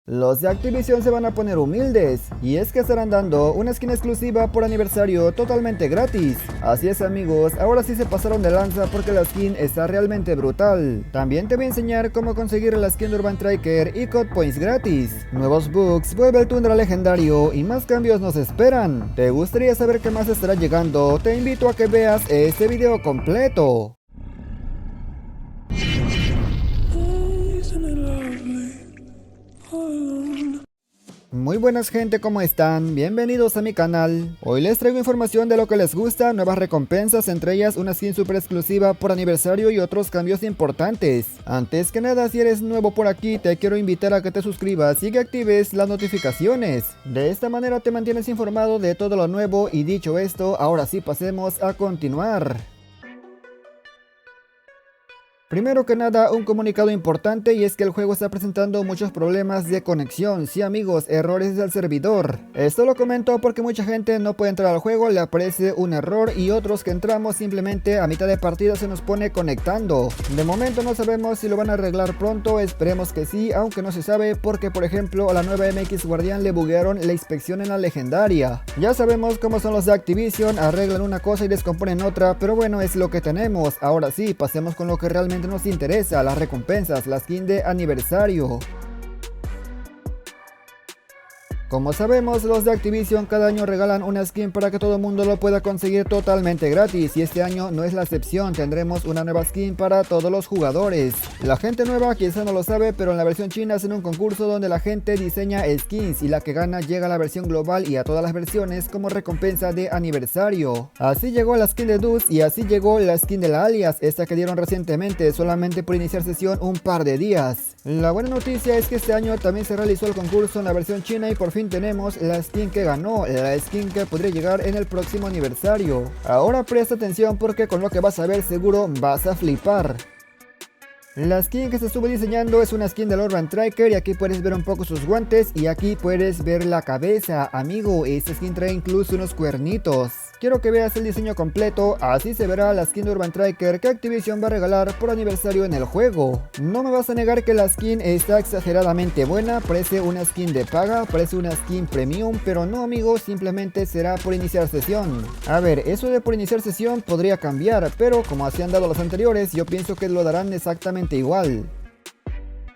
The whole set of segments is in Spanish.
Los de Activision se van a poner humildes, y es que estarán dando una skin exclusiva por aniversario totalmente gratis. Así es amigos, ahora sí se pasaron de lanza porque la skin está realmente brutal. También te voy a enseñar cómo conseguir la skin de Urban Striker y COD Points gratis. Nuevos bugs, vuelve el Tundra legendario y más cambios nos esperan. ¿Te gustaría saber qué más estará llegando? Te invito a que veas este video completo. Muy buenas gente, ¿cómo están? Bienvenidos a mi canal. Hoy les traigo información de lo que les gusta, nuevas recompensas, entre ellas una skin super exclusiva por aniversario y otros cambios importantes. Antes que nada, si eres nuevo por aquí, te quiero invitar a que te suscribas y que actives las notificaciones. De esta manera te mantienes informado de todo lo nuevo y dicho esto, ahora sí pasemos a continuar. Primero que nada, un comunicado importante y es que el juego está presentando muchos problemas de conexión. Sí amigos, errores del servidor. Esto lo comento porque mucha gente no puede entrar al juego, le aparece un error y otros que entramos simplemente a mitad de partida se nos pone conectando. De momento no sabemos si lo van a arreglar pronto, esperemos que sí, aunque no se sabe porque por ejemplo a la nueva MX Guardián le buguearon la inspección en la legendaria. Ya sabemos cómo son los de Activision, arreglan una cosa y descomponen otra, pero bueno, es lo que tenemos. Ahora sí, pasemos con lo que realmente nos interesa, las recompensas, la skin de aniversario. Como sabemos, los de Activision cada año regalan una skin para que todo el mundo lo pueda conseguir totalmente gratis y este año no es la excepción, tendremos una nueva skin para todos los jugadores. La gente nueva quizá no lo sabe, pero en la versión china hacen un concurso donde la gente diseña skins y la que gana llega a la versión global y a todas las versiones como recompensa de aniversario. Así llegó la skin de Dust y así llegó la skin de la Alias, esta que dieron recientemente solamente por iniciar sesión un par de días. La buena noticia es que este año también se realizó el concurso en la versión china y por fin tenemos la skin que ganó, la skin que podría llegar en el próximo aniversario. Ahora presta atención porque con lo que vas a ver seguro vas a flipar. La skin que se estuvo diseñando es una skin del Urban Striker y aquí puedes ver un poco sus guantes y aquí puedes ver la cabeza. Amigo, esta skin trae incluso unos cuernitos. Quiero que veas el diseño completo, así se verá la skin de Urban Striker que Activision va a regalar por aniversario en el juego. No me vas a negar que la skin está exageradamente buena, parece una skin de paga, parece una skin premium, pero no amigo, simplemente será por iniciar sesión. A ver, eso de por iniciar sesión podría cambiar, pero como así han dado los anteriores, yo pienso que lo darán exactamente igual.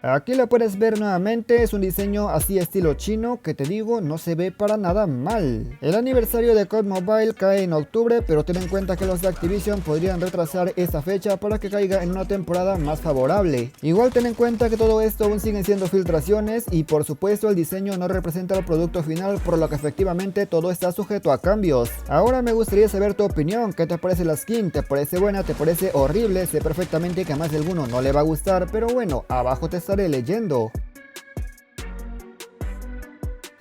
Aquí la puedes ver nuevamente, es un diseño así estilo chino que te digo no se ve para nada mal. El aniversario de COD Mobile cae en octubre, pero ten en cuenta que los de Activision podrían retrasar esta fecha para que caiga en una temporada más favorable. Igual ten en cuenta que todo esto aún siguen siendo filtraciones y por supuesto el diseño no representa el producto final, por lo que efectivamente todo está sujeto a cambios. Ahora me gustaría saber tu opinión, ¿qué te parece la skin? ¿Te parece buena? ¿Te parece horrible? Sé perfectamente que a más de alguno no le va a gustar, pero bueno, abajo te estaré leyendo.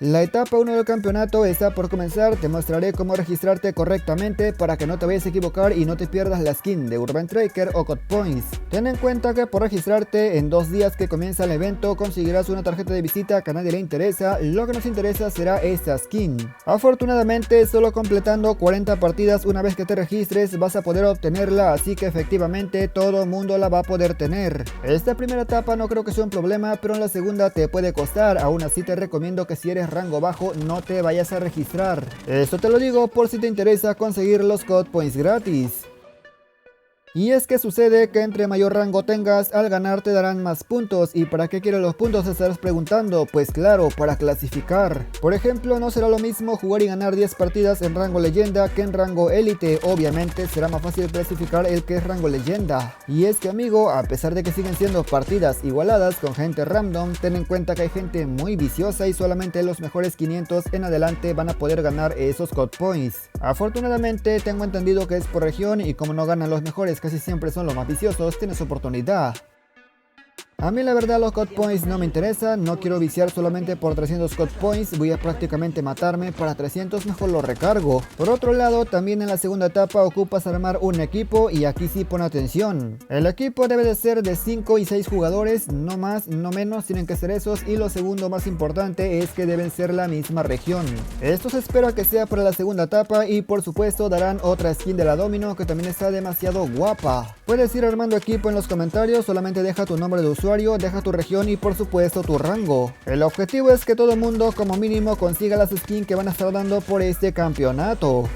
La etapa 1 del campeonato está por comenzar, te mostraré cómo registrarte correctamente para que no te vayas a equivocar y no te pierdas la skin de Urban Striker o COD Points. Ten en cuenta que por registrarte en 2 días que comienza el evento conseguirás una tarjeta de visita que a nadie le interesa, lo que nos interesa será esta skin. Afortunadamente solo completando 40 partidas una vez que te registres vas a poder obtenerla, así que efectivamente todo mundo la va a poder tener. Esta primera etapa no creo que sea un problema, pero en la segunda te puede costar, aún así te recomiendo que si eres rango bajo no te vayas a registrar. Esto te lo digo por si te interesa conseguir los COD Points gratis. Y es que sucede que entre mayor rango tengas, al ganar te darán más puntos. ¿Y para qué quieres los puntos? Te estarás preguntando. Pues claro, para clasificar. Por ejemplo, no será lo mismo jugar y ganar 10 partidas en rango leyenda que en rango élite. Obviamente será más fácil clasificar el que es rango leyenda. Y es que amigo, a pesar de que siguen siendo partidas igualadas con gente random, ten en cuenta que hay gente muy viciosa y solamente los mejores 500 en adelante van a poder ganar esos COD Points. Afortunadamente tengo entendido que es por región y como no ganan los mejores, casi siempre son los más viciosos, tienes oportunidad. A mí la verdad los COD Points no me interesan, no quiero viciar solamente por 300 COD Points, voy a prácticamente matarme, para 300 mejor lo recargo. Por otro lado, también en la segunda etapa ocupas armar un equipo y aquí sí pon atención. El equipo debe de ser de 5 y 6 jugadores, no más, no menos, tienen que ser esos y lo segundo más importante es que deben ser la misma región. Esto se espera que sea para la segunda etapa y por supuesto darán otra skin de la Domino que también está demasiado guapa. Puedes ir armando equipo en los comentarios, solamente deja tu nombre de usuario usuario, deja tu región y por supuesto tu rango. El objetivo es que todo el mundo como mínimo consiga las skins que van a estar dando por este campeonato.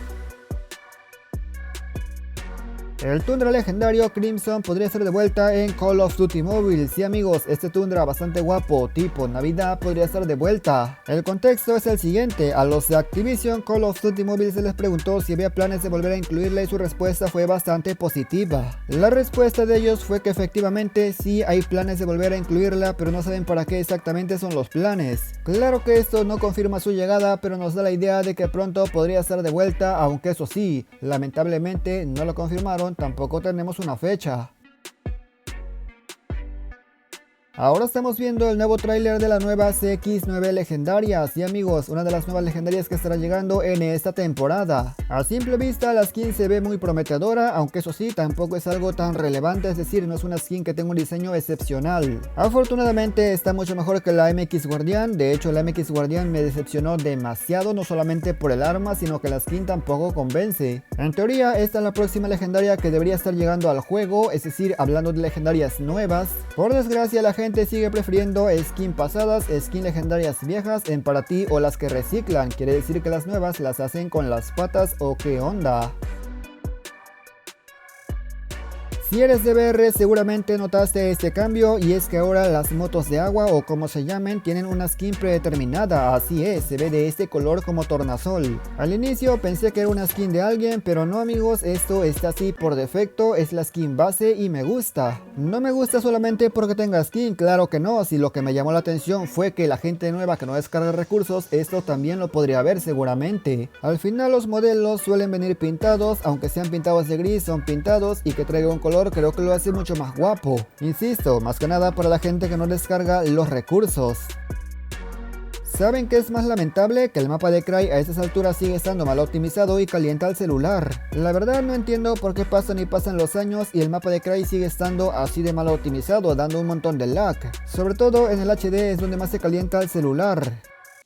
El Tundra legendario Crimson podría ser de vuelta en Call of Duty Mobile. Sí amigos, este Tundra bastante guapo, tipo Navidad, podría estar de vuelta. El contexto es el siguiente: a los de Activision Call of Duty Mobile se les preguntó si había planes de volver a incluirla y su respuesta fue bastante positiva. La respuesta de ellos fue que efectivamente sí hay planes de volver a incluirla, pero no saben para qué exactamente son los planes. Claro que esto no confirma su llegada, pero nos da la idea de que pronto podría estar de vuelta, aunque eso sí, lamentablemente no lo confirmaron. Tampoco tenemos una fecha. Ahora estamos viendo el nuevo tráiler de la nueva CX-9 legendaria. Sí amigos, una de las nuevas legendarias que estará llegando en esta temporada. A simple vista la skin se ve muy prometedora, aunque eso sí, tampoco es algo tan relevante, es decir, no es una skin que tenga un diseño excepcional. Afortunadamente está mucho mejor que la MX Guardián. De hecho la MX Guardián me decepcionó demasiado, no solamente por el arma, sino que la skin tampoco convence. En teoría esta es la próxima legendaria que debería estar llegando al juego, es decir, hablando de legendarias nuevas. Por desgracia la gente sigue prefiriendo skin pasadas, skin legendarias viejas en para ti o las que reciclan. Quiere decir que las nuevas las hacen con las patas o qué onda. Si eres de VR seguramente notaste este cambio, y es que ahora las motos de agua o como se llamen tienen una skin predeterminada. Así es, se ve de este color como tornasol. Al inicio pensé que era una skin de alguien, pero no amigos, esto está así por defecto, es la skin base y me gusta. No me gusta solamente porque tenga skin, claro que no, si lo que me llamó la atención fue que la gente nueva que no descarga recursos, esto también lo podría ver seguramente. Al final los modelos suelen venir pintados, aunque sean pintados de gris, son pintados, y que traiga un color creo que lo hace mucho más guapo. Insisto, más que nada para la gente que no descarga los recursos. ¿Saben qué es más lamentable? Que el mapa de Cry a estas alturas sigue estando mal optimizado y calienta el celular. La verdad no entiendo por qué pasan y pasan los años y el mapa de Cry sigue estando así de mal optimizado, dando un montón de lag. Sobre todo en el HD es donde más se calienta el celular.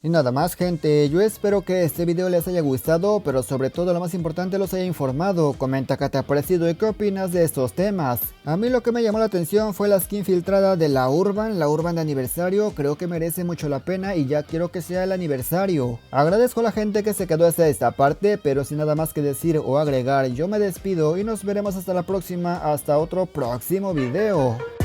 Y nada más gente, yo espero que este video les haya gustado, pero sobre todo lo más importante los haya informado. Comenta qué te ha parecido y qué opinas de estos temas. A mí lo que me llamó la atención fue la skin filtrada de la Urban de aniversario, creo que merece mucho la pena y ya quiero que sea el aniversario. Agradezco a la gente que se quedó hasta esta parte, pero sin nada más que decir o agregar, yo me despido y nos veremos hasta la próxima, hasta otro próximo video.